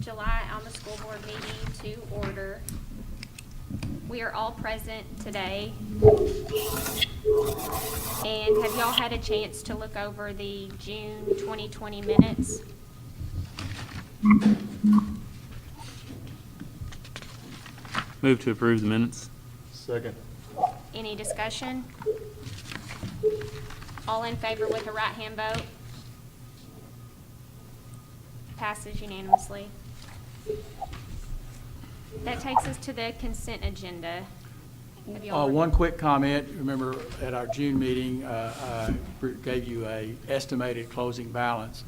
July Alma School Board meeting to order. We are all present today. And have y'all had a chance to look over the June 2020 minutes? Move to approve the minutes. Second. Any discussion? All in favor with a right-hand vote? Passes unanimously. That takes us to the consent agenda. Have y'all- One quick comment. Remember at our June meeting, I gave you a estimated closing balance,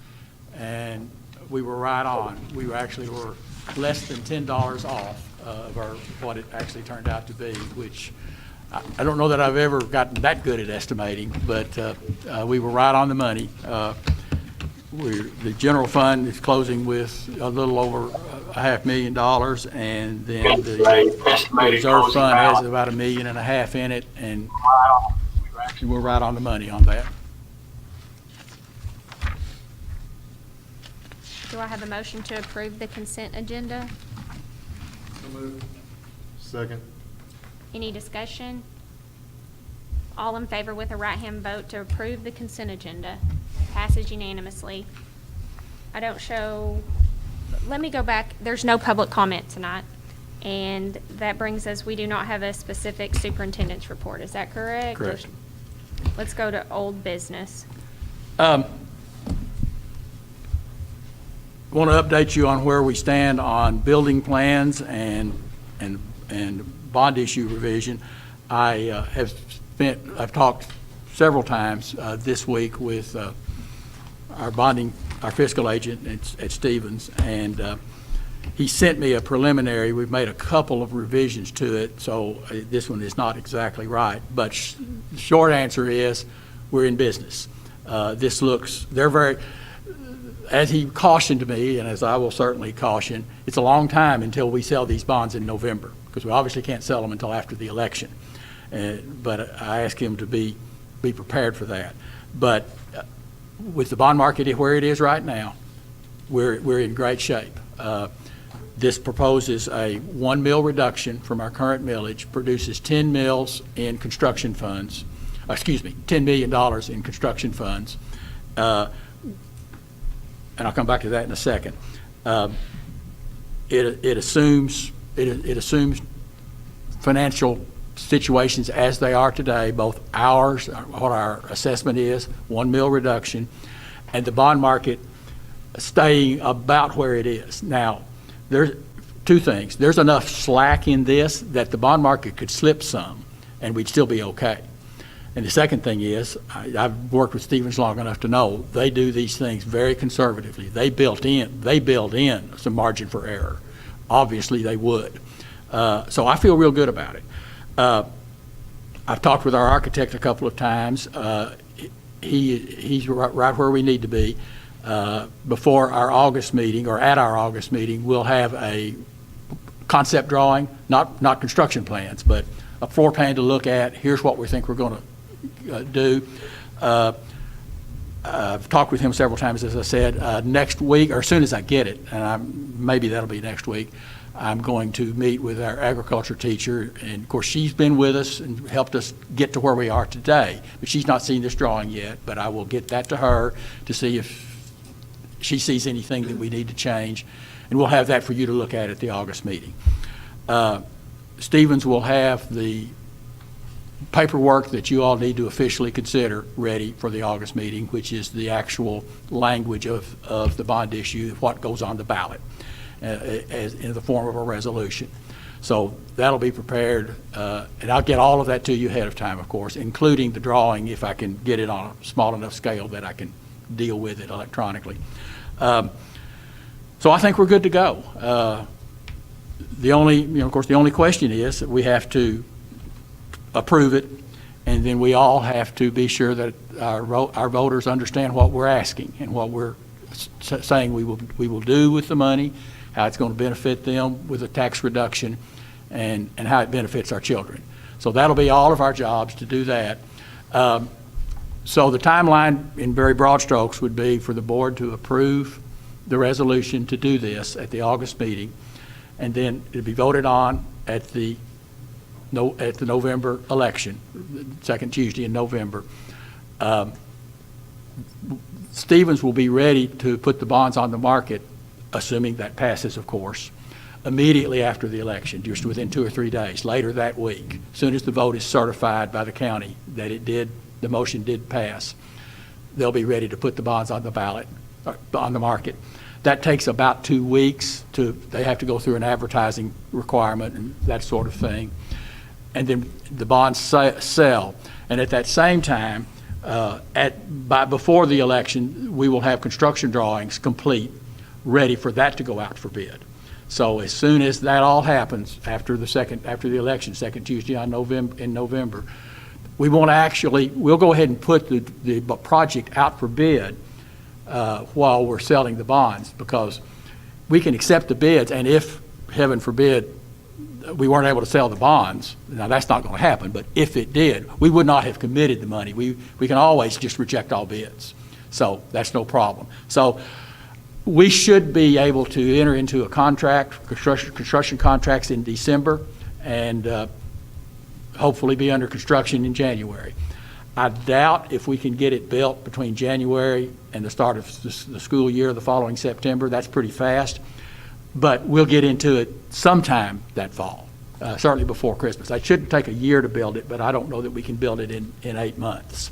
and we were right on. We were less than $10 off of what it actually turned out to be, which I don't know that I've ever gotten that good at estimating, but we were right on the money. The general fund is closing with a little over $500,000, and then the reserve fund has about $1.5 million in it, and we're right on the money on that. Do I have a motion to approve the consent agenda? Second. Any discussion? All in favor with a right-hand vote to approve the consent agenda. Passes unanimously. I don't show, let me go back. There's no public comment tonight. And that brings us, we do not have a specific superintendent's report. Is that correct? Correct. Let's go to old business. Want to update you on where we stand on building plans and bond issue revision. I've talked several times this week with our fiscal agent at Stevens, and he sent me a preliminary. We've made a couple of revisions to it, so this one is not exactly right. But the short answer is we're in business. As he cautioned me, and as I will certainly caution, it's a long time until we sell these bonds in November, because we obviously can't sell them until after the election. But I asked him to be prepared for that. But with the bond market where it is right now, we're in great shape. This proposes a 1 mil reduction from our current millage, produces 10 mils in construction funds, $10 million in construction funds. And I'll come back to that in a second. It assumes financial situations as they are today, both ours, what our assessment is, 1 mil reduction, and the bond market staying about where it is. Now, there's two things. There's enough slack in this that the bond market could slip some, and we'd still be okay. And the second thing is, I've worked with Stevens long enough to know they do these things very conservatively. They build in some margin for error. Obviously, they would. So I feel real good about it. I've talked with our architect a couple of times. He's right where we need to be. Before our August meeting, or at our August meeting, we'll have a concept drawing, not construction plans, but a floor plan to look at. Here's what we think we're going to do. I've talked with him several times, as I said. Next week, or as soon as I get it, and maybe that'll be next week, I'm going to meet with our agriculture teacher. And of course, she's been with us and helped us get to where we are today. But she's not seen this drawing yet, but I will get that to her to see if she sees anything that we need to change. And we'll have that for you to look at the August meeting. Stevens will have the paperwork that you all need to officially consider ready for the August meeting, which is the actual language of the bond issue, what goes on the ballot as in the form of a resolution. So that'll be prepared, and I'll get all of that to you ahead of time, of course, including the drawing if I can get it on a small enough scale that I can deal with it electronically. So I think we're good to go. The only question is that we have to approve it, and then we all have to be sure that our voters understand what we're asking and what we're saying we will do with the money, how it's going to benefit them with a tax reduction, and how it benefits our children. So that'll be all of our jobs to do that. So the timeline in very broad strokes would be for the board to approve the resolution to do this at the August meeting, and then it'll be voted on at the November election, second Tuesday in November. Stevens will be ready to put the bonds on the market, assuming that passes, of course, immediately after the election, just within 2 or 3 days, later that week. As soon as the vote is certified by the county that the motion did pass, they'll be ready to put the bonds on the ballot, on the market. That takes about 2 weeks. They have to go through an advertising requirement and that sort of thing. And then the bonds sell. And at that same time, before the election, we will have construction drawings complete, ready for that to go out for bid. So as soon as that all happens after the election, second Tuesday in November, we'll go ahead and put the project out for bid while we're selling the bonds, because we can accept the bids, and if, heaven forbid, we weren't able to sell the bonds, now that's not going to happen, but if it did, we would not have committed the money. We can always just reject all bids. So that's no problem. So we should be able to enter into a contract, construction contracts in December, and hopefully be under construction in January. I doubt if we can get it built between January and the start of the school year the following September. That's pretty fast. But we'll get into it sometime that fall, certainly before Christmas. It shouldn't take a year to build it, but I don't know that we can build it in 8 months.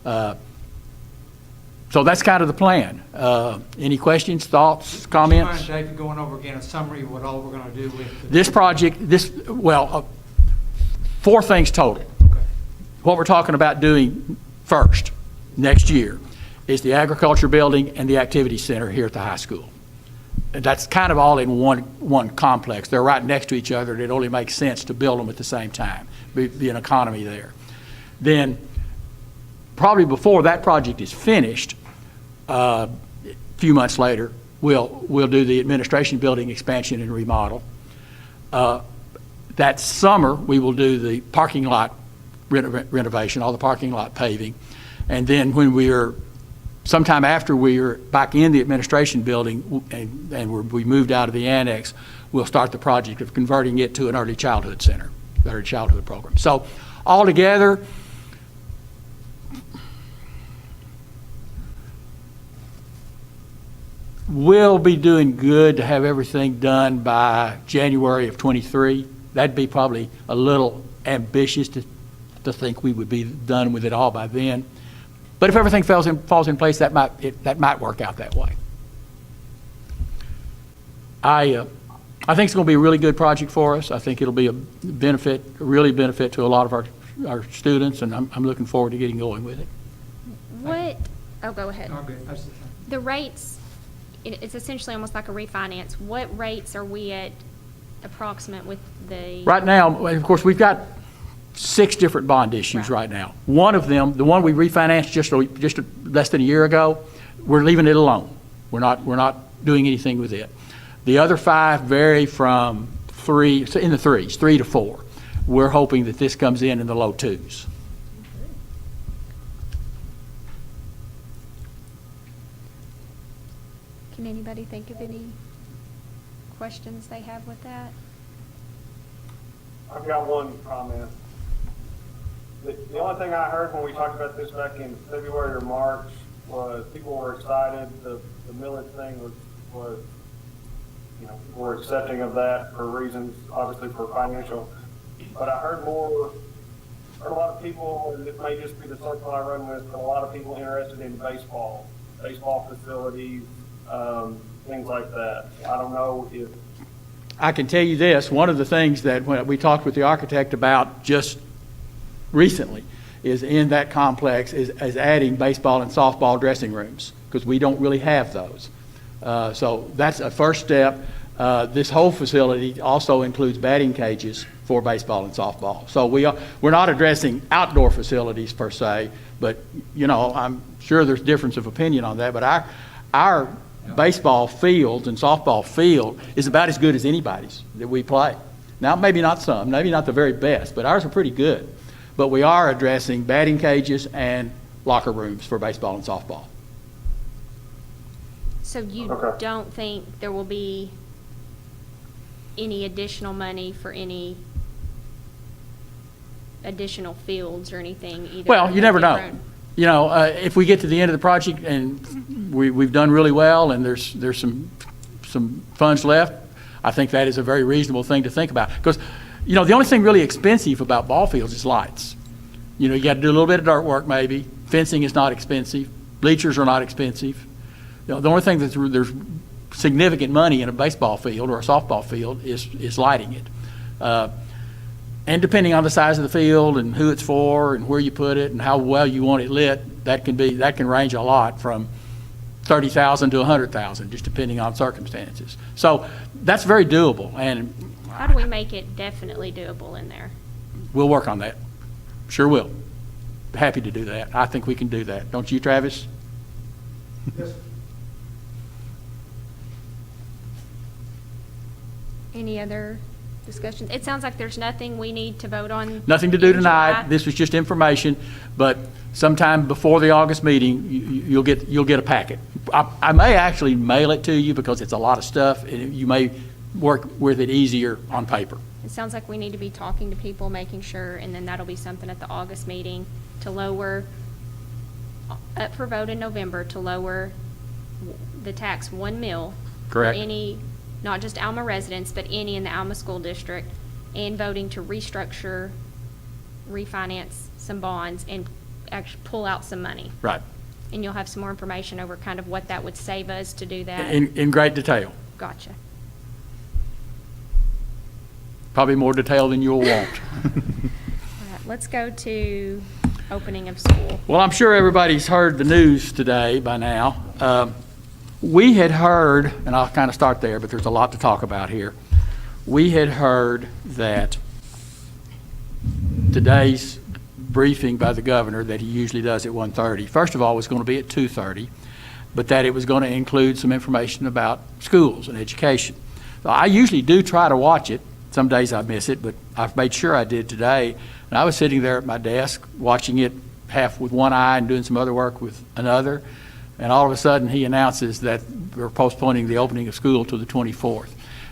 So that's kind of the plan. Any questions, thoughts, comments? Do you mind, Dave, going over again a summary of what all we're going to do with This project, 4 things total. Okay. What we're talking about doing first, next year, is the agriculture building and the activity center here at the high school. And that's kind of all in one complex. They're right next to each other, and it only makes sense to build them at the same time, be an economy there. Then, probably before that project is finished, a few months later, we'll do the administration building expansion and remodel. That summer, we will do the parking lot renovation, all the parking lot paving. And then sometime after we are back in the administration building and we moved out of the annex, we'll start the project of converting it to an early childhood center, early childhood program. So altogether, we'll be doing good to have everything done by January of '23. That'd be probably a little ambitious to think we would be done with it all by then. But if everything falls in place, that might work out that way. I think it's going to be a really good project for us. I think it'll be a really benefit to a lot of our students, and I'm looking forward to getting going with it. Go ahead. Oh, good. That's the thing. The rates, it's essentially almost like a refinance. What rates are we at approximate with the? Right now, of course, we've got 6 different bond issues right now. One of them, the one we refinanced just less than a year ago, we're leaving it alone. We're not doing anything with it. The other 5 vary from 3 to 4. We're hoping that this comes in the low 2s. Can anybody think of any questions they have with that? I've got one comment. The only thing I heard when we talked about this back in February or March was people were excited. The millage thing was people were accepting of that for reasons, obviously for financial. But I heard a lot of people, and it may just be the circle I run with, but a lot of people interested in baseball facilities, things like that. I don't know if. I can tell you this, one of the things that when we talked with the architect about just recently is in that complex is adding baseball and softball dressing rooms, because we don't really have those. So that's a first step. This whole facility also includes batting cages for baseball and softball. So we're not addressing outdoor facilities per se, but I'm sure there's difference of opinion on that. But our baseball fields and softball field is about as good as anybody's that we play. Now, maybe not the very best, but ours are pretty good. But we are addressing batting cages and locker rooms for baseball and softball. So you Okay. don't think there will be any additional money for any additional fields or anything either? Well, you never know. different- You know, if we get to the end of the project and we've done really well and there's some funds left, I think that is a very reasonable thing to think about. Because, you know, the only thing really expensive about ball fields is lights. You know, you got to do a little bit of dirt work maybe. Fencing is not expensive. Bleachers are not expensive. You know, the only thing there's significant money in a baseball field or a softball field is lighting it. And depending on the size of the field and who it's for and where you put it and how well you want it lit, that can range a lot from $30,000 to $100,000, just depending on circumstances. So that's very doable, and How do we make it definitely doable in there? we'll work on that. Sure will. Happy to do that. I think we can do that. Don't you, Travis? Yes. Any other discussions? It sounds like there's nothing we need to vote on. Nothing to do in tonight. July. This was just information, but sometime before the August meeting, you'll get a packet. I may actually mail it to you because it's a lot of stuff, and you may work with it easier on paper. It sounds like we need to be talking to people, making sure, and then that'll be something at the August meeting to lower, up for vote in November, to lower the tax 1 mil. Correct. For any, not just Alma residents, but any in the Alma School District, and voting to restructure, refinance some bonds, and actually pull out some money. Right. And you'll have some more information over kind of what that would save us to do that. In great detail. Gotcha. Probably more detail than you'll want. All right, let's go to opening of school. Well, I'm sure everybody's heard the news today by now. We had heard, and I'll kind of start there, but there's a lot to talk about here. We had heard that today's briefing by the governor that he usually does at 1:30, first of all, was going to be at 2:30, but that it was going to include some information about schools and education. So I usually do try to watch it. Some days I miss it, but I've made sure I did today. And I was sitting there at my desk watching it half with one eye and doing some other work with another. And all of a sudden he announces that we're postponing the opening of school to the 24th.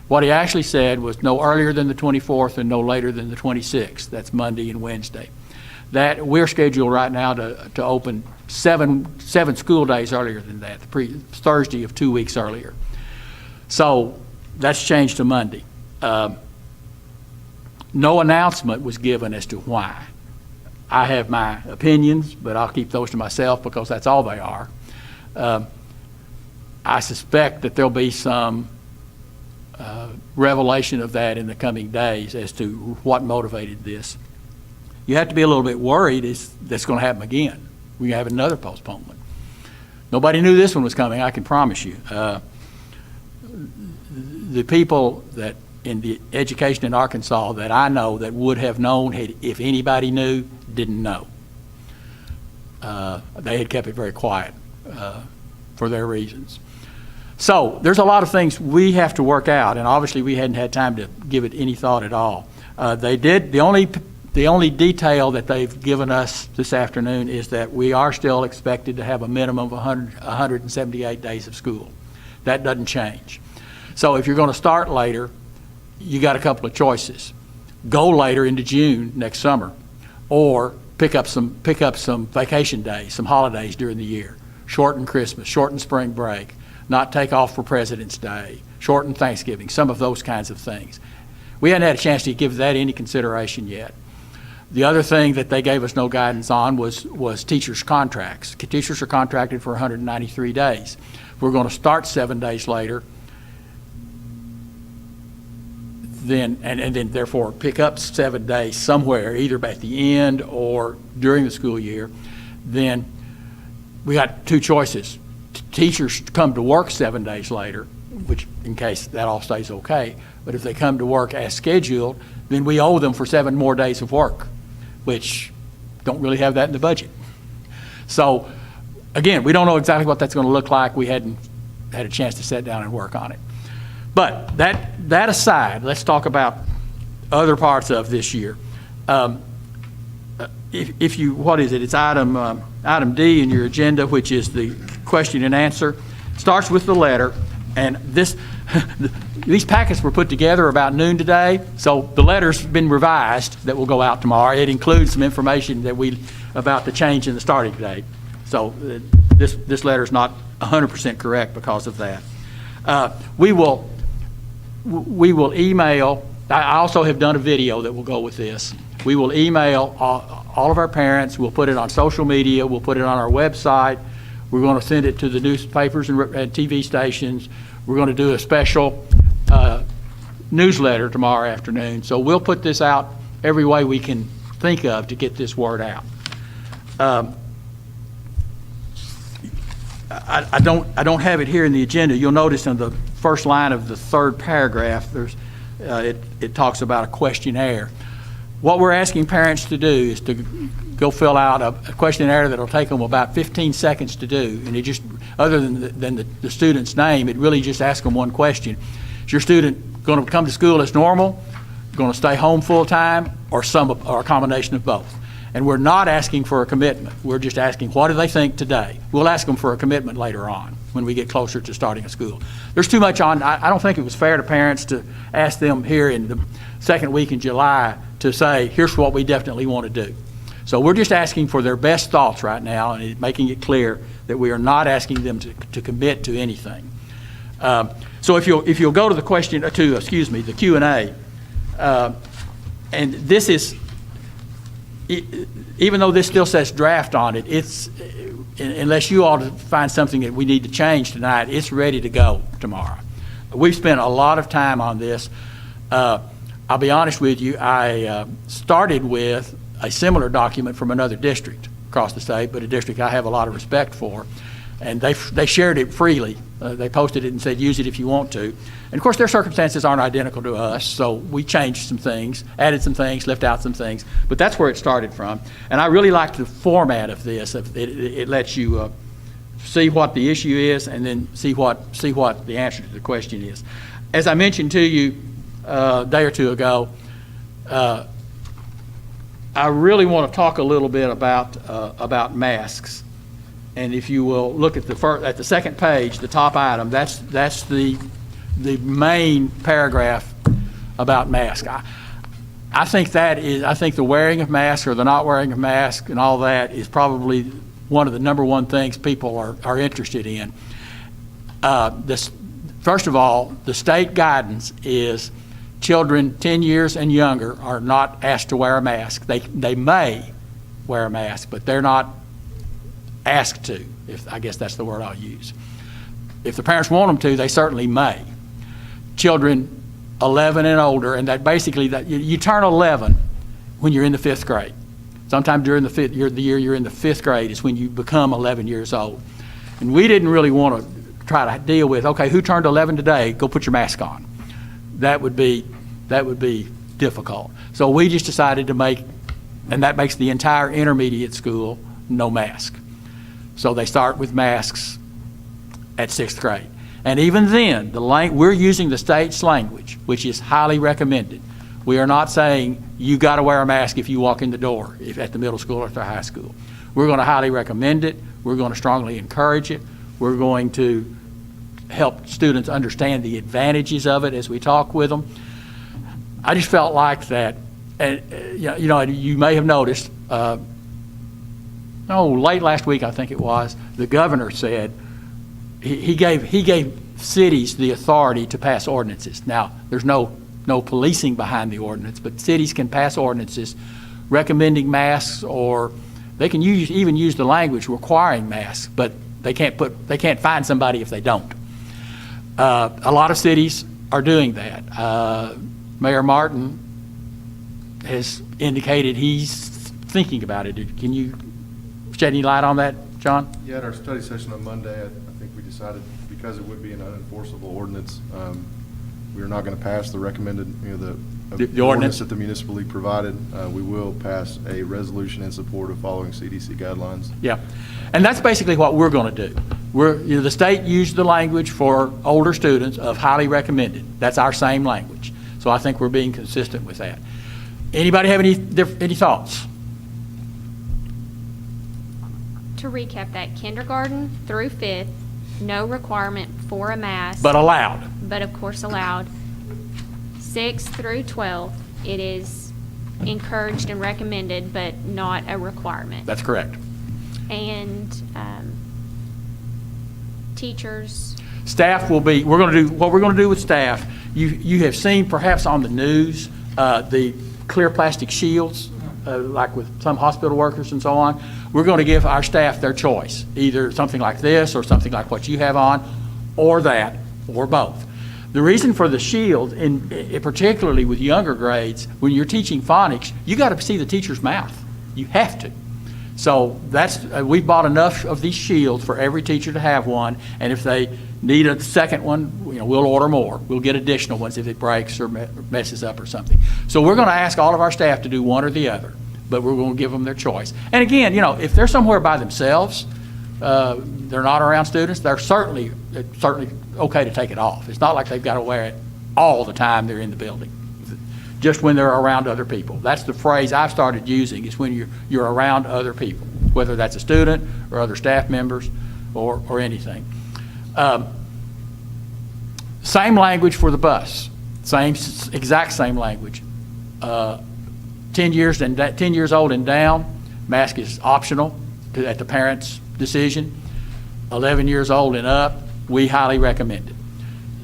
What he actually said was no earlier than the 24th and no later than the 26th. That's Monday and Wednesday. That we're scheduled right now to open seven school days earlier than that, Thursday of 2 weeks earlier. So that's changed to Monday. No announcement was given as to why. I have my opinions, but I'll keep those to myself because that's all they are. I suspect that there'll be some revelation of that in the coming days as to what motivated this. You have to be a little bit worried that's going to happen again. We have another postponement. Nobody knew this one was coming, I can promise you. The people that in the education in Arkansas that I know that would have known, if anybody knew, didn't know. They had kept it very quiet for their reasons. So there's a lot of things we have to work out, and obviously we hadn't had time to give it any thought at all. They did. The only detail that they've given us this afternoon is that we are still expected to have a minimum of 178 days of school. That doesn't change. So if you're going to start later, you got a couple of choices. Go later into June next summer, or pick up some vacation days, some holidays during the year. Shorten Christmas, shorten spring break, not take off for President's Day, shorten Thanksgiving, some of those kinds of things. We hadn't had a chance to give that any consideration yet. The other thing that they gave us no guidance on was teachers' contracts. Teachers are contracted for 193 days. We're going to start 7 days later, then therefore pick up 7 days somewhere, either at the end or during the school year. Then we got two choices. Teachers come to work 7 days later, which in case that all stays okay. But if they come to work as scheduled, then we owe them for 7 more days of work, which don't really have that in the budget. So again, we don't know exactly what that's going to look like. We hadn't had a chance to sit down and work on it. But that aside, let's talk about other parts of this year. What is it? It's item D in your agenda, which is the question and answer. starts with the letter, and these packets were put together about noon today, so the letter's been revised that will go out tomorrow. It includes some information about the change in the starting date. So this letter's not 100% correct because of that. We will email. I also have done a video that will go with this. We will email all of our parents. We'll put it on social media. We'll put it on our website. We're going to send it to the newspapers and TV stations. We're going to do a special newsletter tomorrow afternoon. So we'll put this out every way we can think of to get this word out. I don't have it here in the agenda. You'll notice in the first line of the third paragraph, it talks about a questionnaire. What we're asking parents to do is to go fill out a questionnaire that'll take them about 15 seconds to do. And it just, other than the student's name, it really just asks them one question. Is your student going to come to school as normal, going to stay home full time, or a combination of both? And we're not asking for a commitment. We're just asking, what do they think today? We'll ask them for a commitment later on when we get closer to starting a school. There's too much on. I don't think it was fair to parents to ask them here in the second week in July to say, here's what we definitely want to do. So we're just asking for their best thoughts right now and making it clear that we are not asking them to commit to anything. So if you'll go to the Q&A, and this is, even though this still says draft on it, it's, unless you all find something that we need to change tonight, it's ready to go tomorrow. We've spent a lot of time on this. I'll be honest with you, I started with a similar document from another district across the state, but a district I have a lot of respect for, and they shared it freely. They posted it and said, use it if you want to. And of course, their circumstances aren't identical to us, so we changed some things, added some things, left out some things, but that's where it started from. And I really like the format of this. It lets you see what the issue is and then see what the answer to the question is. As I mentioned to you a day or two ago, I really want to talk a little bit about masks. And if you will look at the second page, the top item, that's the main paragraph about masks. I think the wearing of masks or the not wearing of masks and all that is probably one of the number one things people are interested in. First of all, the state guidance is children 10 years and younger are not asked to wear a mask. They may wear a mask, but they're not asked to, I guess that's the word I'll use. If the parents want them to, they certainly may. Children 11 and older, and that basically, you turn 11 when you're in the 5th grade. Sometime during the year you're in the 5th grade is when you become 11 years old. And we didn't really want to try to deal with, okay, who turned 11 today? Go put your mask on. That would be difficult. So we just decided to and that makes the entire intermediate school no mask. So they start with masks at 6th grade. And even then, we're using the state's language, which is highly recommended. We are not saying you got to wear a mask if you walk in the door, if at the middle school or at the high school. We're going to highly recommend it. We're going to strongly encourage it. We're going to help students understand the advantages of it as we talk with them. I just felt like that, and you may have noticed, late last week I think it was, the governor said he gave cities the authority to pass ordinances. Now, there's no policing behind the ordinance, but cities can pass ordinances recommending masks, or they can even use the language requiring masks, but they can't find somebody if they don't. A lot of cities are doing that. Mayor Martin has indicated he's thinking about it. Can you shed any light on that, John? Yeah, at our study session on Monday, I think we decided, because it would be an unenforceable ordinance, we are not going to pass the recommended, the ordinance that the municipal league provided. We will pass a resolution in support of following CDC guidelines. Yeah, and that's basically what we're going to do. The state used the language for older students of highly recommended. That's our same language. So I think we're being consistent with that. Anybody have any thoughts? To recap that, kindergarten through 5th, no requirement for a mask. but allowed. But of course allowed. 6 through 12, it is encouraged and recommended, but not a requirement. That's correct. And teachers, Staff will be, we're going to do, what we're going to do with staff, you have seen perhaps on the news, the clear plastic shields, like with some hospital workers and so on. We're going to give our staff their choice, either something like this or something like what you have on, or that, or both. The reason for the shield, particularly with younger grades, when you're teaching phonics, you got to see the teacher's mouth. You have to. So that's, we've bought enough of these shields for every teacher to have one, and if they need a second one, we'll order more. We'll get additional ones if it breaks or messes up or something. So we're going to ask all of our staff to do one or the other, but we're going to give them their choice. And again, if they're somewhere by themselves, they're not around students, they're certainly okay to take it off. It's not like they've got to wear it all the time they're in the building, just when they're around other people. That's the phrase I've started using, is when you're around other people, whether that's a student or other staff members or anything. Same language for the bus, exact same language. 10 years old and down, mask is optional at the parent's decision. 11 years old and up, we highly recommend it.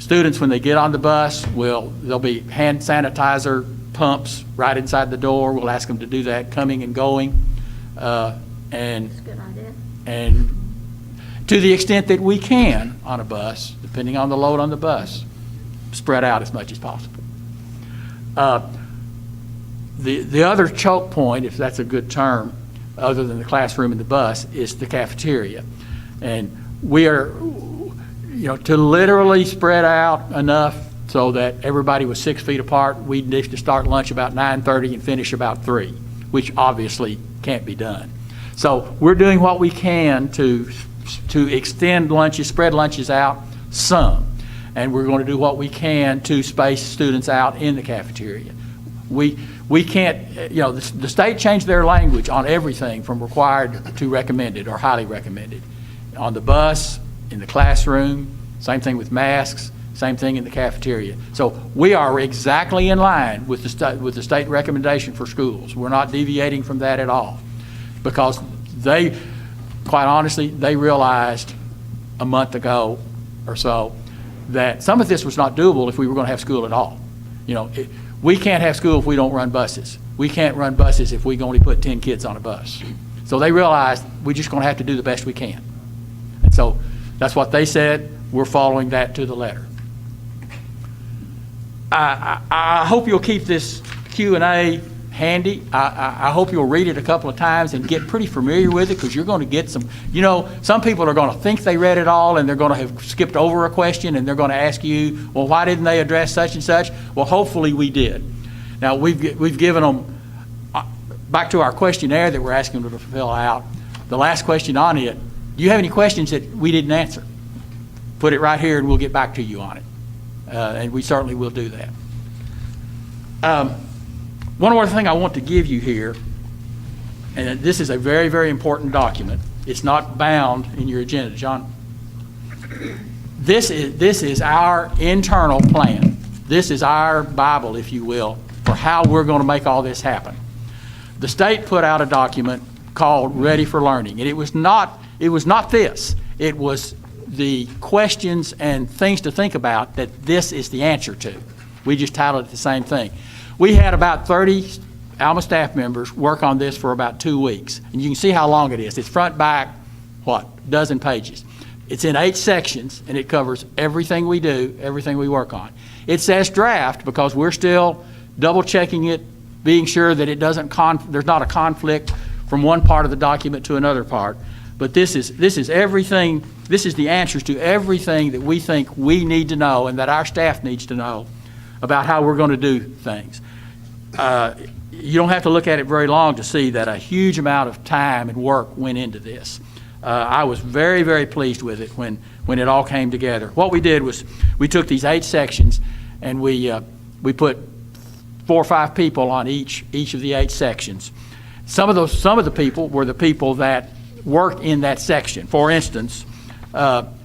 Students, when they get on the bus, there'll be hand sanitizer pumps right inside the door. We'll ask them to do that coming and going. that's a good idea. And to the extent that we can on a bus, depending on the load on the bus, spread out as much as possible. The other choke point, if that's a good term, other than the classroom and the bus, is the cafeteria. And we are, to literally spread out enough so that everybody was 6 feet apart, we need to start lunch about 9:30 and finish about 3, which obviously can't be done. So we're doing what we can to extend lunches, spread lunches out some. And we're going to do what we can to space students out in the cafeteria. We can't, the state changed their language on everything from required to recommended or highly recommended. On the bus, in the classroom, same thing with masks, same thing in the cafeteria. So we are exactly in line with the state recommendation for schools. We're not deviating from that at all, because quite honestly, they realized a month ago or so that some of this was not doable if we were going to have school at all. We can't have school if we don't run buses. We can't run buses if we can only put 10 kids on a bus. So they realized we're just going to have to do the best we can. And so that's what they said. We're following that to the letter. I hope you'll keep this Q&A handy. I hope you'll read it a couple of times and get pretty familiar with it, because you're going to get some, some people are going to think they read it all and they're going to have skipped over a question and they're going to ask you, well, why didn't they address such and such? Well, hopefully we did. Now, we've given them, back to our questionnaire that we're asking them to fill out, the last question on it, do you have any questions that we didn't answer? Put it right here and we'll get back to you on it. And we certainly will do that. One more thing I want to give you here, and this is a very, very important document. It's not bound in your agenda, John. This is our internal plan. This is our Bible, if you will, for how we're going to make all this happen. The state put out a document called Ready for Learning, and it was not this. It was the questions and things to think about that this is the answer to. We just titled it the same thing. We had about 30 Alma staff members work on this for about 2 weeks. And you can see how long it is. It's front, back, dozen pages. It's in 8 sections, and it covers everything we do, everything we work on. It says draft because we're still double checking it, being sure that it doesn't there's not a conflict from one part of the document to another part. But this is everything. This is the answers to everything that we think we need to know and that our staff needs to know about how we're going to do things. You don't have to look at it very long to see that a huge amount of time and work went into this. I was very, very pleased with it when it all came together. What we did was we took these 8 sections and we put 4 or 5 people on each of the 8 sections. Some of the people were the people that worked in that section. For instance,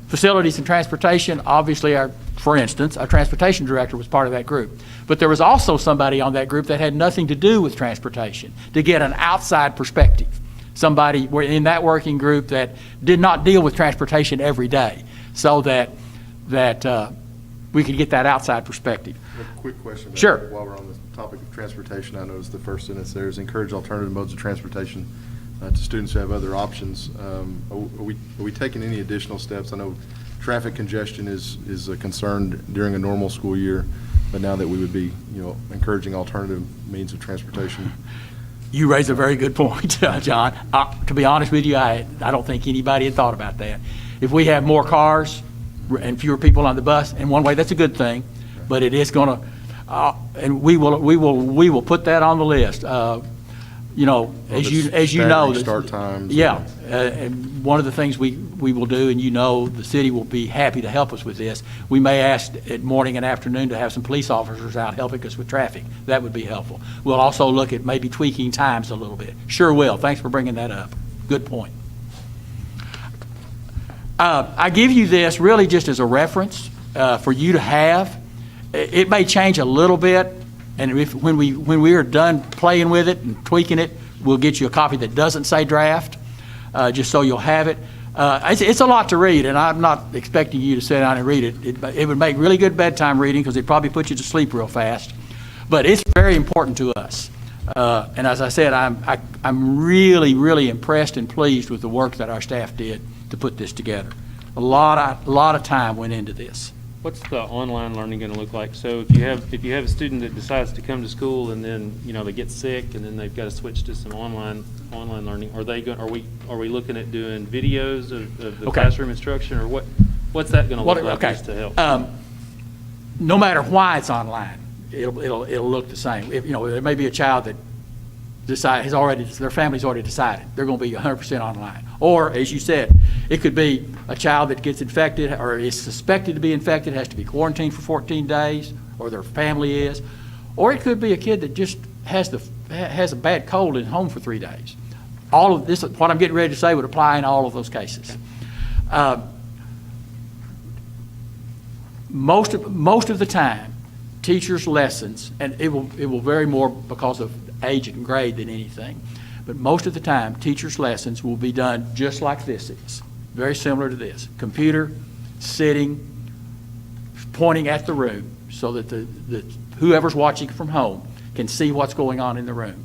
Facilities and transportation, obviously, for instance, our transportation director was part of that group. But there was also somebody on that group that had nothing to do with transportation, to get an outside perspective. Somebody in that working group that did not deal with transportation every day, so that we could get that outside perspective. A quick question. Sure. While we're on the topic of transportation, I noticed the first sentence there is encourage alternative modes of transportation to students who have other options. Are we taking any additional steps? I know traffic congestion is a concern during a normal school year, but now that we would be, encouraging alternative means of transportation. You raise a very good point, John. To be honest with you, I don't think anybody had thought about that. If we have more cars and fewer people on the bus, in one way, that's a good thing, but it is going to, and we will put that on the list. As you know, Start times. Yeah, and one of the things we will do, and the city will be happy to help us with this, we may ask at morning and afternoon to have some police officers out helping us with traffic. That would be helpful. We'll also look at maybe tweaking times a little bit. Sure will. Thanks for bringing that up. Good point. I give you this really just as a reference for you to have. It may change a little bit, and when we are done playing with it and tweaking it, we'll get you a copy that doesn't say draft, just so you'll have it. It's a lot to read, and I'm not expecting you to sit down and read it. It would make really good bedtime reading because it probably put you to sleep real fast. But it's very important to us. And as I said, I'm really, really impressed and pleased with the work that our staff did to put this together. A lot of time went into this. What's the online learning going to look like? So if you have a student that decides to come to school and then they get sick and then they've got to switch to some online learning, are we looking at doing videos of the classroom instruction, or what's that going to look like just to help? No matter why it's online, it'll look the same. If there may be a child that their family's already decided they're going to be 100% online. Or, as you said, it could be a child that gets infected or is suspected to be infected, has to be quarantined for 14 days, or their family is. Or it could be a kid that just has a bad cold and home for 3 days. All of this, what I'm getting ready to say, would apply in all of those cases. Most of the time, teachers' lessons, and it will vary more because of age and grade than anything, but most of the time, teachers' lessons will be done just like this is, very similar to this. Computer, sitting, pointing at the room so that whoever's watching from home can see what's going on in the room.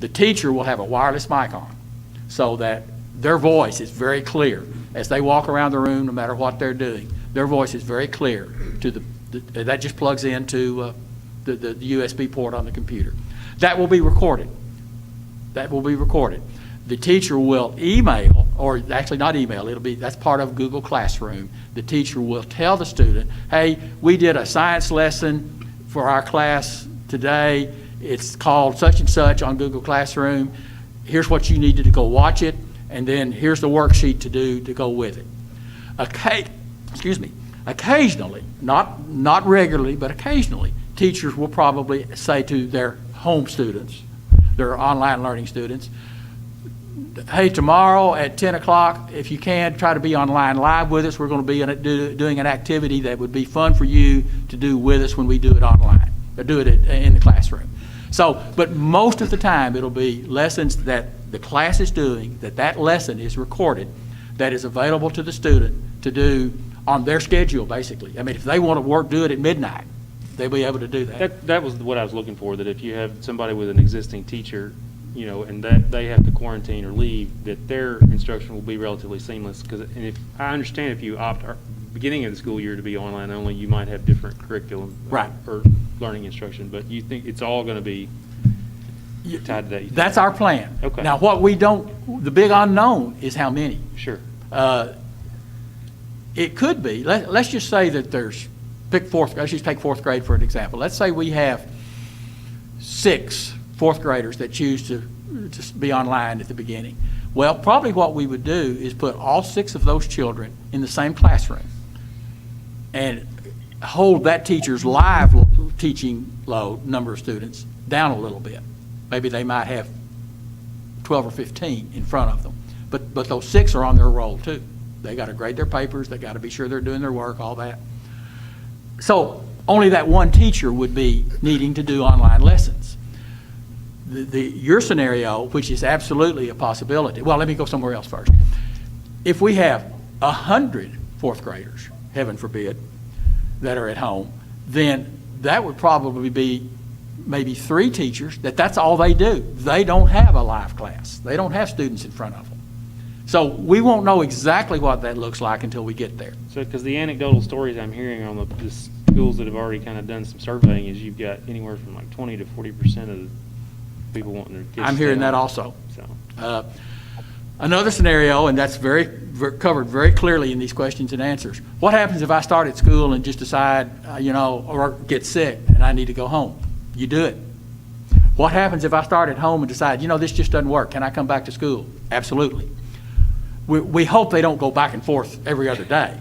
The teacher will have a wireless mic on so that their voice is very clear. As they walk around the room, no matter what they're doing, their voice is very clear to that just plugs into the USB port on the computer. That will be recorded. The teacher will email, or actually not email, that's part of Google Classroom. The teacher will tell the student, hey, we did a science lesson for our class today. It's called such and such on Google Classroom. Here's what you needed to go watch it, and then here's the worksheet to do to go with it. Occasionally, not regularly, but occasionally, teachers will probably say to their home students, their online learning students, hey, tomorrow at 10 o'clock, if you can, try to be online live with us. We're going to be doing an activity that would be fun for you to do with us when we do it online, or do it in the classroom. So, but most of the time, it'll be lessons that the class is doing, that lesson is recorded, that is available to the student to do on their schedule, basically. I mean, if they want to do it at midnight, they'll be able to do that. That was what I was looking for, that if you have somebody with an existing teacher, and that they have to quarantine or leave, that their instruction will be relatively seamless. And if I understand, if you opt beginning of the school year to be online only, you might have different curriculum or learning instruction, but you think it's all going to be tied to that? That's our plan. Okay. Now, the big unknown is how many. Sure. It could be, let's just say that let's just take fourth grade for an example. Let's say we have 6 fourth graders that choose to be online at the beginning. Well, probably what we would do is put all 6 of those children in the same classroom and hold that teacher's live teaching load, number of students, down a little bit. Maybe they might have 12 or 15 in front of them, but those 6 are on their roll too. They got to grade their papers, they got to be sure they're doing their work, all that. So only that one teacher would be needing to do online lessons. Your scenario, which is absolutely a possibility, well, let me go somewhere else first. If we have 100 fourth graders, heaven forbid, that are at home, then that would probably be maybe 3 teachers that's all they do. They don't have a live class. They don't have students in front of them. So we won't know exactly what that looks like until we get there. So, because the anecdotal stories I'm hearing on the schools that have already kind of done some surveying is you've got anywhere from like 20 to 40% of the people wanting their kids to I'm stay hearing that home. also. So, Another scenario, and that's covered very clearly in these questions and answers. What happens if I start at school and just decide, or get sick and I need to go home? You do it. What happens if I start at home and decide, this just doesn't work? Can I come back to school? Absolutely. We hope they don't go back and forth every other day.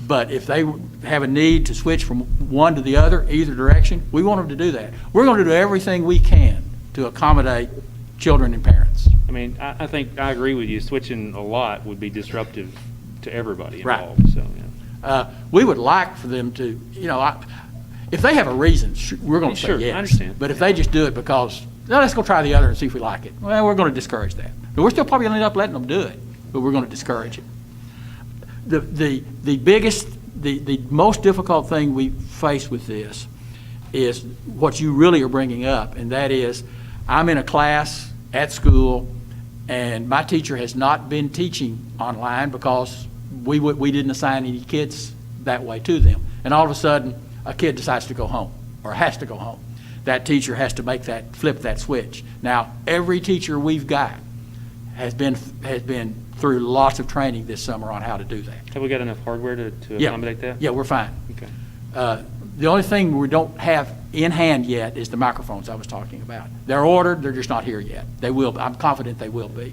But if they have a need to switch from one to the other, either direction, we want them to do that. We're going to do everything we can to accommodate children and parents. I mean, I think I agree with you. Switching a lot would be disruptive to everybody Right. involved. So, yeah. We would like for them to, if they have a reason, we're going to say Sure, yes. I understand. But if they just do it because, let's go try the other and see if we like it, well, we're going to discourage that. But we're still probably going to end up letting them do it, but we're going to discourage it. The biggest, the most difficult thing we face with this is what you really are bringing up, and that is, I'm in a class at school, and my teacher has not been teaching online because we didn't assign any kids that way to them. And all of a sudden, a kid decides to go home or has to go home. That teacher has to flip that switch. Now, every teacher we've got has been through lots of training this summer on how to do that. Have we got enough hardware to accommodate that? Yeah, we're fine. Okay. The only thing we don't have in hand yet is the microphones I was talking about. They're ordered, they're just not here yet. They will, I'm confident they will be.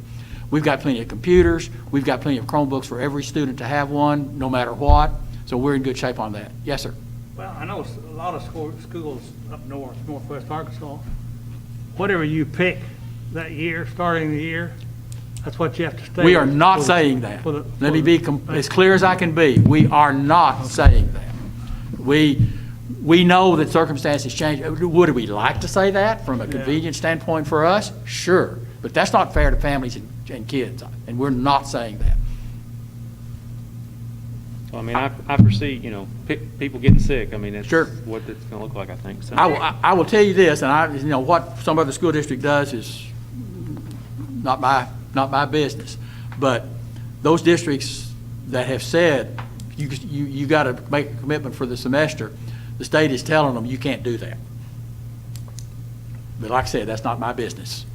We've got plenty of computers, we've got plenty of Chromebooks for every student to have one, no matter what, so we're in good shape on that. Yes, sir? Well, I know a lot of schools up north, northwest Arkansas, whatever you pick that year, starting the year, that's what you have to stay. We are with not for the- saying that. for the- Let me for be the- as clear as I can be. We are not saying that. We know that circumstances change. Would we like to say that from a convenience standpoint for us? Sure. But that's not fair to families and kids, and we're not saying that. Well, I mean, I foresee, people getting sick. I mean, that's Sure. what it's going to look like, I think. So. I will tell you this, and what some other school district does is not my business. But those districts that have said you got to make a commitment for the semester, the state is telling them you can't do that. But like I said, that's not my business.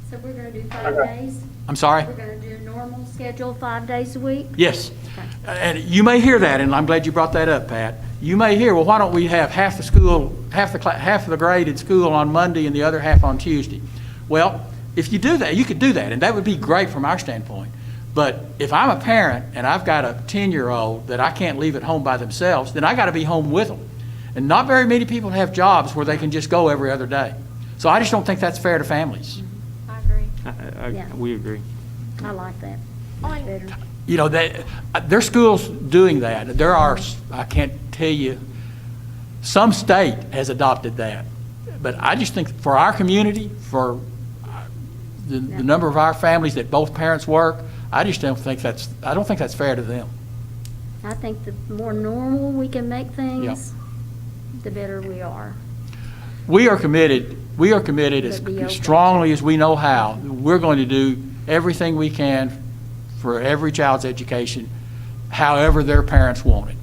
So we're gonna do 5 days? I'm sorry? We're gonna do a normal schedule, 5 days a week? Yes. And you may hear that, and I'm glad you brought that up, Pat. You may hear, well, why don't we have half of the grade at school on Monday and the other half on Tuesday? Well, if you do that, you could do that, and that would be great from our standpoint. But if I'm a parent and I've got a 10-year-old that I can't leave at home by themselves, then I got to be home with them. And not very many people have jobs where they can just go every other day. So I just don't think that's fair to families. I agree. Yeah. We agree. I like that. Much better. There's schools doing that. There are, I can't tell you, some state has adopted that. But I just think for our community, for the number of our families that both parents work, I don't think that's fair to them. I think the more normal we can make things, the better we are. We are committed as But be open. strongly as we know how. We're going to do everything we can for every child's education, however their parents want it.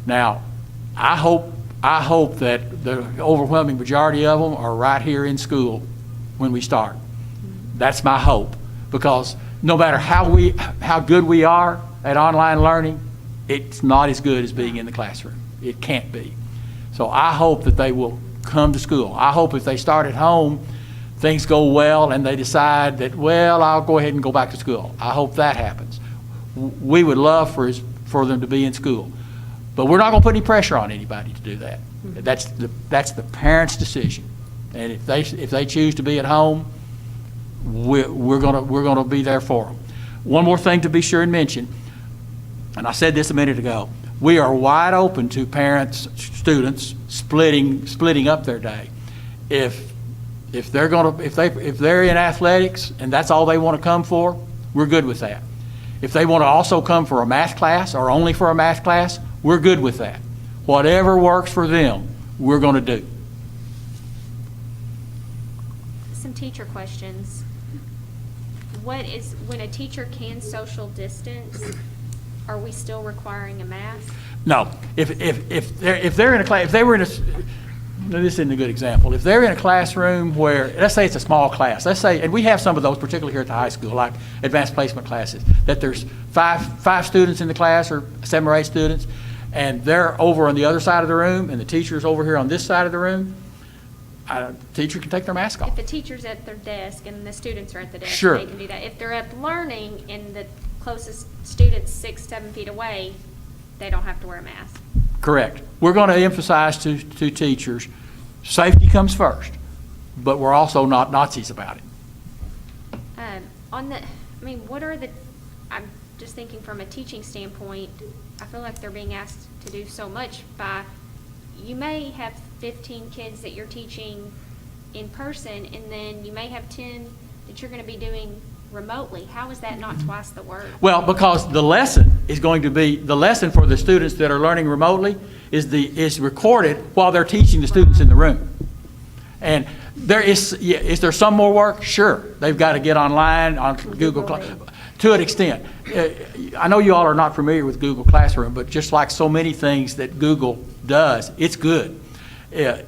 Now, I hope that the overwhelming majority of them are right here in school when we start. That's my hope, because no matter how good we are at online learning, it's not as good as being in the classroom. It can't be. So I hope that they will come to school. I hope if they start at home, things go well and they decide that, well, I'll go ahead and go back to school. I hope that happens. We would love for them to be in school. But we're not going to put any pressure on anybody to do that. That's the parents' decision. And if they choose to be at home, we're going to be there for them. One more thing to be sure and mention. and I said this a minute ago, we are wide open to parents, students splitting up their day. If they're in athletics and that's all they want to come for, we're good with that. If they want to also come for a math class or only for a math class, we're good with that. Whatever works for them, we're going to do. Some teacher questions. When a teacher can social distance, are we still requiring a mask? No, if they're in a class, if they were in a, this isn't a good example. If they're in a classroom where, let's say it's a small class, let's say, and we have some of those, particularly here at the high school, like advanced placement classes, that there's five students in the class or 7 or 8 students, and they're over on the other side of the room, and the teacher's over here on this side of the room, the teacher can take their mask off. If the teacher's at their desk and the students are at the desk, Sure. they can do that. If they're up learning and the closest student's 6-7 feet away, they don't have to wear a mask. Correct. We're going to emphasize to teachers, safety comes first, but we're also not Nazis about it. I'm just thinking from a teaching standpoint, I feel like they're being asked to do so much you may have 15 kids that you're teaching in person, and then you may have 10 that you're going to be doing remotely. How is that not twice the work? Well, because the lesson is going to be, the lesson for the students that are learning remotely is recorded while they're teaching the students in the room. And is there some more work? Sure. They've got to get online on Google to an extent. I know you all are not familiar with Google Classroom, but just like so many things that Google does, it's good. A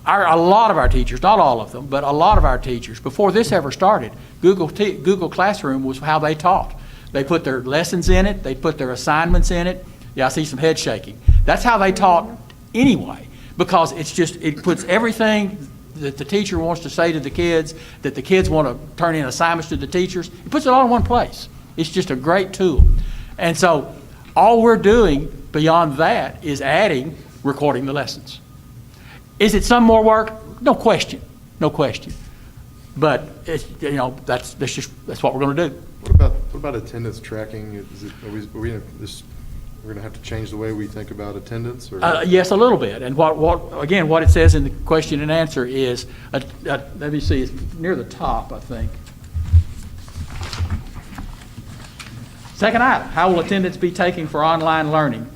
lot of our teachers, not all of them, but a lot of our teachers, before this ever started, Google Classroom was how they taught. They put their lessons in it. They put their assignments in it. Yeah, I see some head shaking. That's how they taught anyway, because it puts everything that the teacher wants to say to the kids, that the kids want to turn in assignments to the teachers. It puts it all in one place. It's just a great tool. And so all we're doing beyond that is adding recording the lessons. Is it some more work? No question. No question. But that's what we're going to do. What about attendance tracking? We're going to have to change the way we think about attendance? Or? Yes, a little bit. And what it says in the question and answer is, let me see, it's near the top, I think. Second item, how will attendance be taken for online learning?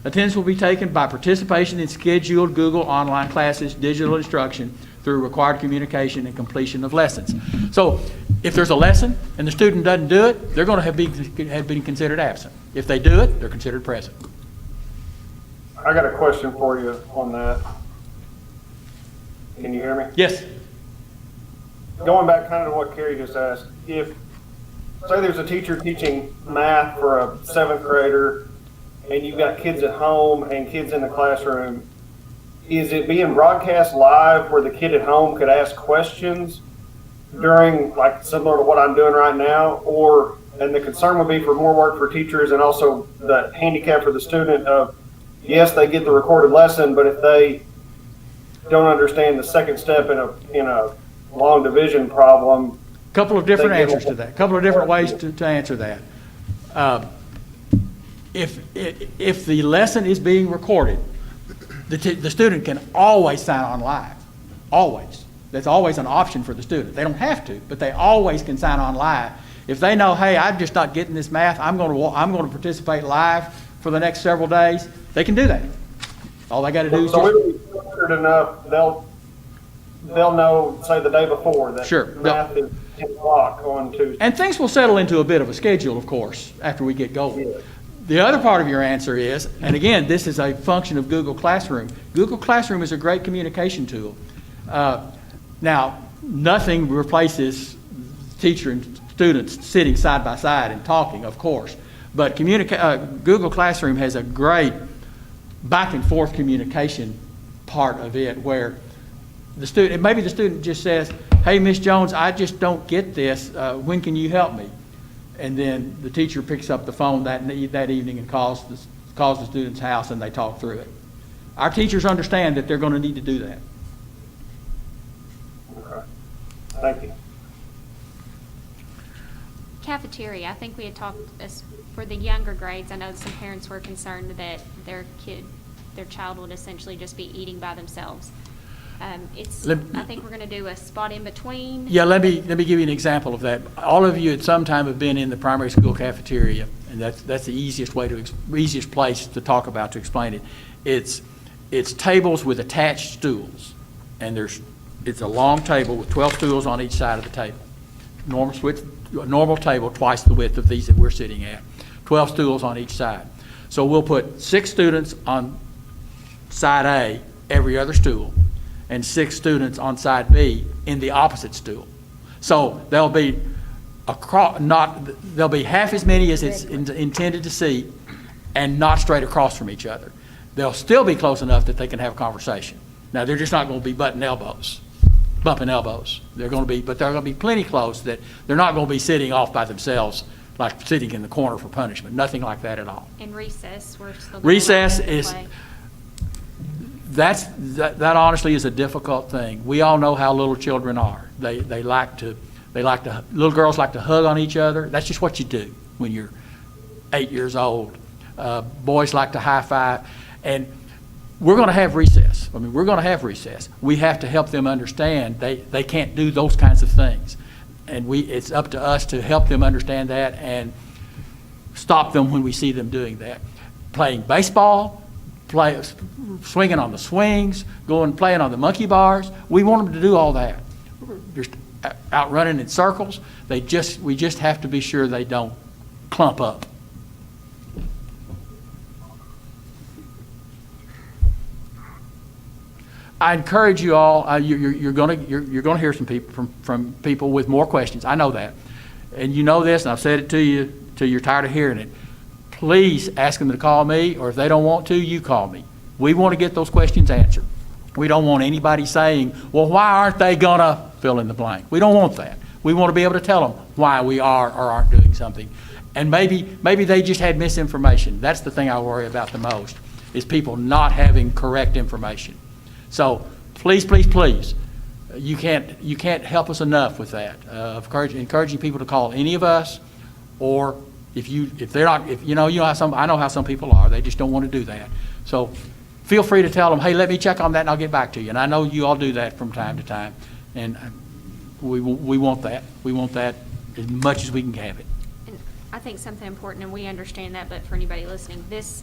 Attendance will be taken by participation in scheduled Google online classes, digital instruction, through required communication and completion of lessons. So if there's a lesson and the student doesn't do it, they're going to have been considered absent. If they do it, they're considered present. I got a question for you on that. Can you hear me? Yes. Going back kind of to what Carrie just asked, if, say there's a teacher teaching math for a 7th grader, and you've got kids at home and kids in the classroom, is it being broadcast live where the kid at home could ask questions during, like, similar to what I'm doing right now? And the concern would be for more work for teachers, and also the handicap for the student of, yes, they get the recorded lesson, but if they don't understand the second step in a long division problem. Couple of different answers to that. Couple of different ways to answer that. If the lesson is being recorded, the student can always sign on live. Always. That's always an option for the student. They don't have to, but they always can sign on live. If they know, hey, I'm just not getting this math, I'm going to participate live for the next several days, they can do that. All they got to do is so it would be structured enough, they'll know, say, the day before that sure. math is 10 o'clock on Tuesday. And things will settle into a bit of a schedule, of course, after we get going. Yeah. The other part of your answer is, and again, this is a function of Google Classroom. Google Classroom is a great communication tool. Now, nothing replaces teacher and students sitting side by side and talking, of course. But Google Classroom has a great back and forth communication part of it where maybe the student just says, hey, Miss Jones, I just don't get this. When can you help me? And then the teacher picks up the phone that evening and calls the student's house, and they talk through it. Our teachers understand that they're going to need to do that. Okay. Thank you. cafeteria, I think we had talked, for the younger grades, I know some parents were concerned that their child would essentially just be eating by themselves. I think we're gonna do a spot in between. Yeah, let me give you an example of that. All of you at some time have been in the primary school cafeteria, and that's the easiest place to talk about, to explain it. It's tables with attached stools, and it's a long table with 12 stools on each side of the table. Normal table, twice the width of these that we're sitting at. 12 stools on each side. So we'll put 6 students on side A, every other stool, and 6 students on side B in the opposite stool. So there'll be half as many as it's intended to seat, and not straight across from each other. They'll still be close enough that they can have a conversation. Now, they're just not going to be bumping elbows. But they're going to be plenty close that they're not going to be sitting off by themselves, like sitting in the corner for punishment. Nothing like that at all. And recess, we're still. Recess is, that honestly is a difficult thing. We all know how little children are. Little girls like to hug on each other. That's just what you do when you're 8 years old. Boys like to high five. And we're going to have recess. We're going to have recess. We have to help them understand they can't do those kinds of things. And it's up to us to help them understand that and stop them when we see them doing that. Playing baseball, swinging on the swings, playing on the monkey bars. We want them to do all that. Just out running in circles. We just have to be sure they don't clump up. I encourage you all. You're going to hear some people from people with more questions. I know that, and you know this, and I've said it to you till you're tired of hearing it. Please ask them to call me, or if they don't want to, you call me. We want to get those questions answered. We don't want anybody saying, "Well, why aren't they gonna fill in the blank?" We don't want that. We want to be able to tell them why we are or aren't doing something, and maybe they just had misinformation. That's the thing I worry about the most, is people not having correct information. So please, you can't help us enough with that. Encouraging people to call any of us, or I know how some people are. They just don't want to do that. So feel free to tell them, hey, let me check on that and I'll get back to you. And I know you all do that from time to time, and we want that. We want that as much as we can have it. And I think something important, and we understand that, but for anybody listening, this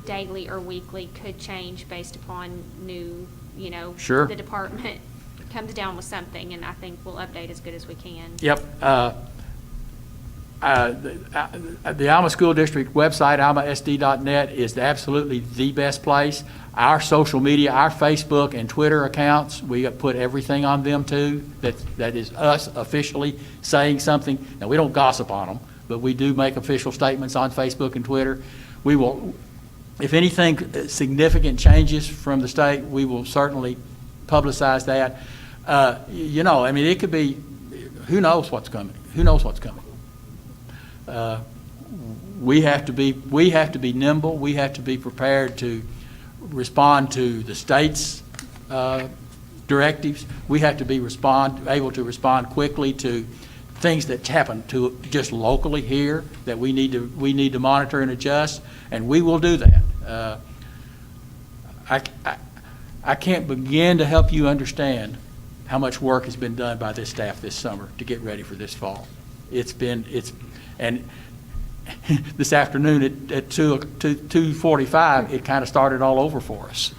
daily or weekly could change based upon new, Sure. The department comes down with something, and I think we'll update as good as we can. Yep. The Alma School District website, almasd.net, is absolutely the best place. Our social media, our Facebook and Twitter accounts, we put everything on them too. That is us officially saying something. Now, we don't gossip on them, but we do make official statements on Facebook and Twitter. We will, if anything significant changes from the state, we will certainly publicize that. It could be, who knows what's coming? Who knows what's coming? We have to be nimble. We have to be prepared to respond to the state's directives. We have to be able to respond quickly to things that happen to just locally here that we need to monitor and adjust, and we will do that. I can't begin to help you understand how much work has been done by this staff this summer to get ready for this fall. And this afternoon at 2:45, it kind of started all over for us.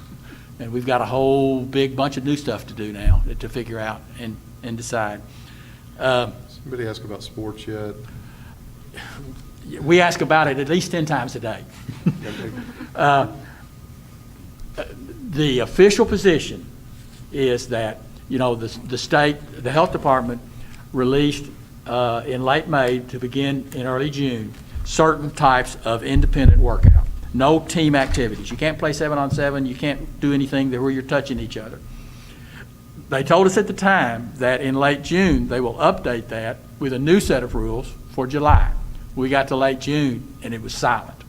And we've got a whole big bunch of new stuff to do now to figure out and decide. Somebody ask about sports yet? We ask about it at least 10 times a day. The official position is that, the state, the health department released in late May to begin in early June certain types of independent workout. No team activities. You can't play 7-on-7. You can't do anything where you're touching each other. They told us at the time that in late June they will update that with a new set of rules for July. We got to late June and it was silent.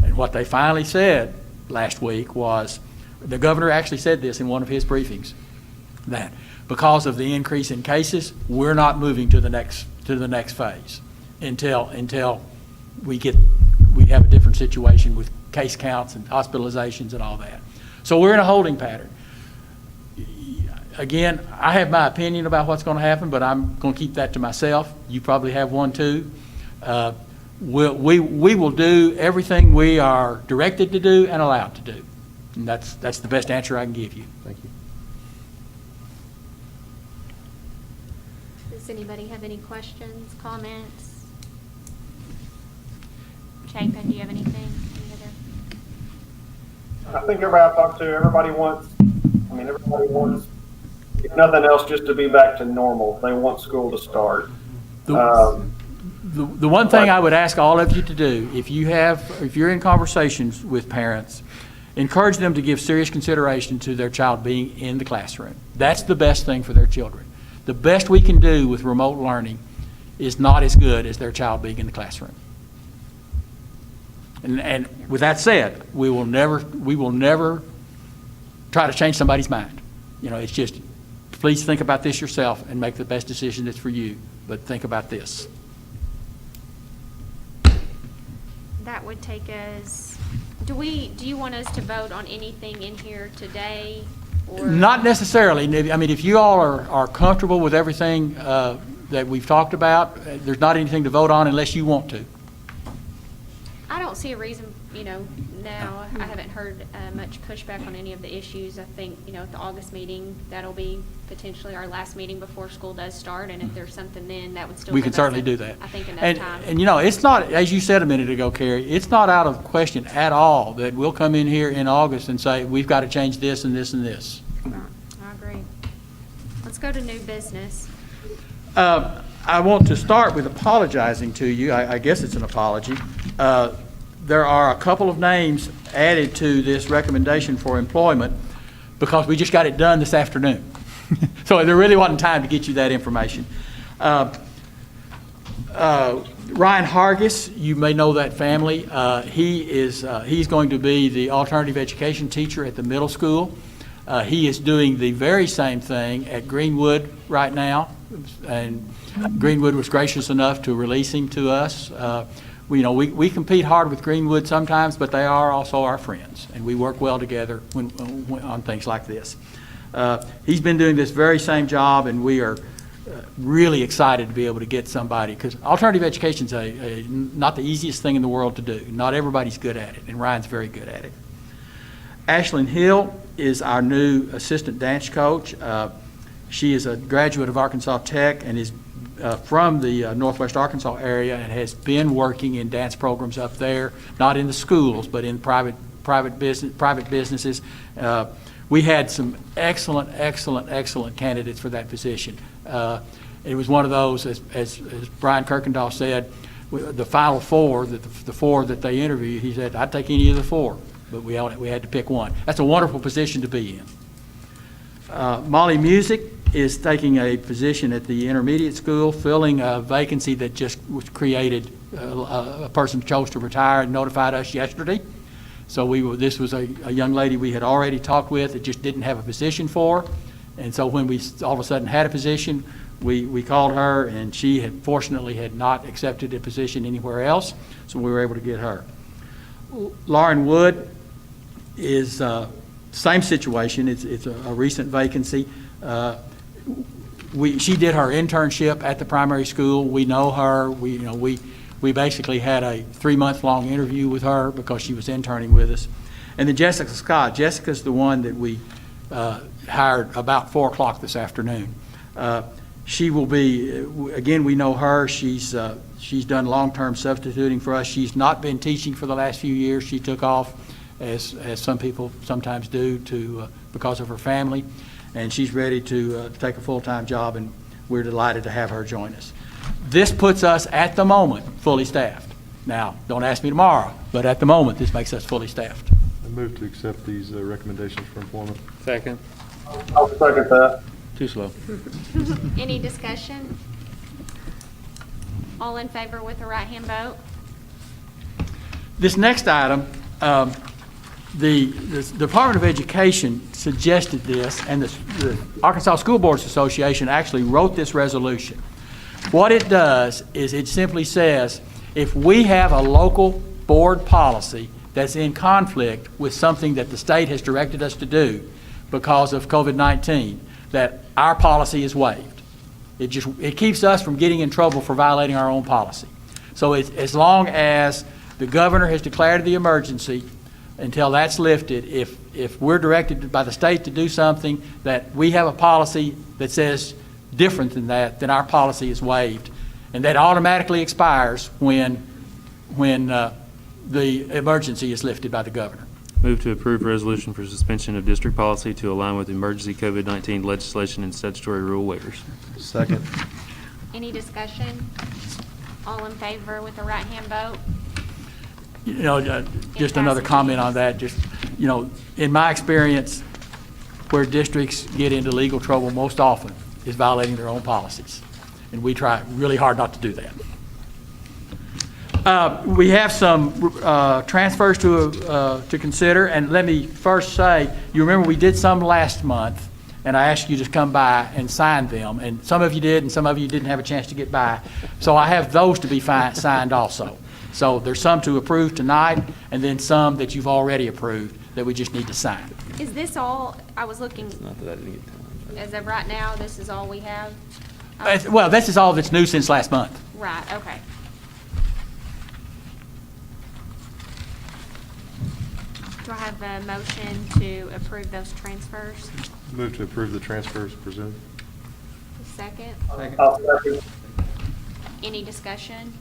And what they finally said last week was, the governor actually said this in one of his briefings, that because of the increase in cases, we're not moving to the next phase. until we have a different situation with case counts and hospitalizations and all that. So we're in a holding pattern. Again, I have my opinion about what's going to happen, but I'm going to keep that to myself. You probably have one too. We will do everything we are directed to do and allowed to do. And that's the best answer I can give you. Thank you. Does anybody have any questions, comments? Chapin, do you have anything? Any other? I think everybody I've talked to, everybody wants, if nothing else, just to be back to normal. They want school to start. The one thing I would ask all of you to do, if you're in conversations with parents, encourage them to give serious consideration to their child being in the classroom. That's the best thing for their children. The best we can do with remote learning is not as good as their child being in the classroom. And with that said, we will never try to change somebody's mind. It's just, please think about this yourself and make the best decision that's for you, but think about this. That would take us, do you want us to vote on anything in here today? Or? Not necessarily. I mean, if you all are comfortable with everything that we've talked about, there's not anything to vote on unless you want to. I don't see a reason, now, I haven't heard much pushback on any of the issues. I think, at the August meeting, that'll be potentially our last meeting before school does start, and if there's something then, that would still We give can us certainly do that. I think enough time. And it's not, as you said a minute ago, Carrie, it's not out of question at all that we'll come in here in August and say, we've got to change this and this and this. I agree. Let's go to new business. I want to start with apologizing to you. I guess it's an apology. There are a couple of names added to this recommendation for employment because we just got it done this afternoon. So there really wasn't time to get you that information. Ryan Hargis, you may know that family. He's going to be the alternative education teacher at the middle school. He is doing the very same thing at Greenwood right now, and Greenwood was gracious enough to release him to us. We compete hard with Greenwood sometimes, but they are also our friends, and we work well together on things like this. He's been doing this very same job, and we are really excited to be able to get somebody, because alternative education is not the easiest thing in the world to do. Not everybody's good at it, and Ryan's very good at it. Ashlyn Hill is our new assistant dance coach. She is a graduate of Arkansas Tech and is from the Northwest Arkansas area and has been working in dance programs up there, not in the schools, but in private businesses. We had some excellent candidates for that position. It was one of those, as Brian Kirkendall said, the final four, the four that they interviewed, he said, I'd take any of the four, but we had to pick one. That's a wonderful position to be in. Molly Music is taking a position at the intermediate school, filling a vacancy that just was created. A person chose to retire and notified us yesterday. So this was a young lady we had already talked with that just didn't have a position for. And so when we all of a sudden had a position, we called her, and she fortunately had not accepted a position anywhere else, so we were able to get her. Lauren Wood is same situation. It's a recent vacancy. She did her internship at the primary school. We know her. We basically had a 3-month-long interview with her because she was interning with us. And then Jessica Scott. Jessica's the one that we hired about 4 o'clock this afternoon. She will be, again, we know her. She's done long-term substituting for us. She's not been teaching for the last few years. She took off, as some people sometimes do, because of her family. And she's ready to take a full-time job, and we're delighted to have her join us. This puts us, at the moment, fully staffed. Now, don't ask me tomorrow, but at the moment, this makes us fully staffed. I move to accept these recommendations for employment. Second. I'll second that. Too slow. Any discussion? All in favor with a right-hand vote? This next item, the Department of Education suggested this, and the Arkansas School Boards Association actually wrote this resolution. What it does is it simply says, if we have a local board policy that's in conflict with something that the state has directed us to do because of COVID-19, that our policy is waived. It keeps us from getting in trouble for violating our own policy. So as long as the governor has declared the emergency, until that's lifted, if we're directed by the state to do something that we have a policy that says different than that, then our policy is waived. And that automatically expires when the emergency is lifted by the governor. Move to approve resolution for suspension of district policy to align with emergency COVID-19 legislation and statutory rule waivers. Second. Any discussion? All in favor with a right hand vote? You know, just another comment on that, just, you know, in my experience, where districts get into legal trouble most often is violating their own policies. And we try really hard not to do that. We have some transfers to consider, and let me first say, you remember we did some last month, and I asked you to come by and sign them, and some of you did, and some of you didn't have a chance to get by. So I have those to be signed also. So there's some to approve tonight, and then some that you've already approved that we just need to sign. Is this all, I was looking, Not that I didn't get time. as of right now, this is all we have? Well, this is all that's new since last month. Right, okay. Do I have a motion to approve those transfers? Move to approve the transfers presented. Second? I'll second. Any discussion?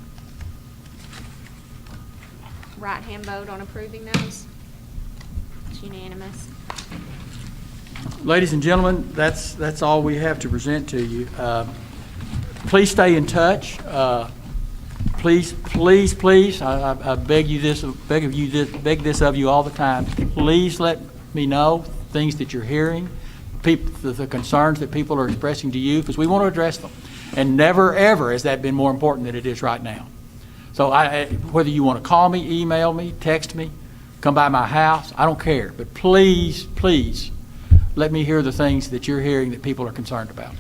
Right hand vote on approving those? It's unanimous. Ladies and gentlemen, that's all we have to present to you. Please stay in touch. Please, I beg this of you all the time. Please let me know things that you're hearing, the concerns that people are expressing to you, because we want to address them. And never, ever has that been more important than it is right now. So whether you want to call me, email me, text me, come by my house, I don't care. But please, please, let me hear the things that you're hearing that people are concerned about.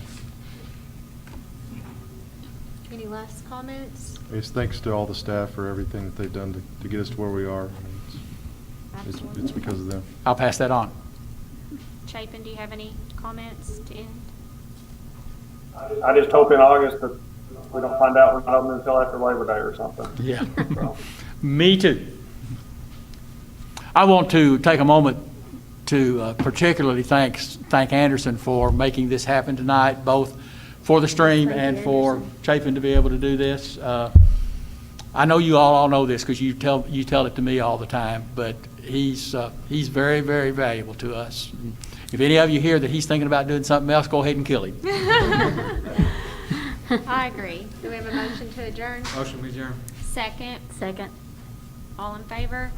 Any last comments? Yes, thanks to all the staff for everything that they've done to get us to where we are. Absolutely. It's because of them. I'll pass that on. Chapin, do you have any comments to end? I just hope in August that we don't find out we're not open until after Labor Day or something. Yeah. So. Me too. I want to take a moment to particularly thank Anderson for making this happen tonight, both for the stream Thank you, and for Anderson. Chapin to be able to do this. I know you all know this because you tell it to me all the time, but he's very, very valuable to us. If any of you hear that he's thinking about doing something else, go ahead and kill him. I agree. Do we have a motion to adjourn? Motion, we adjourn. Second? Second. All in favor?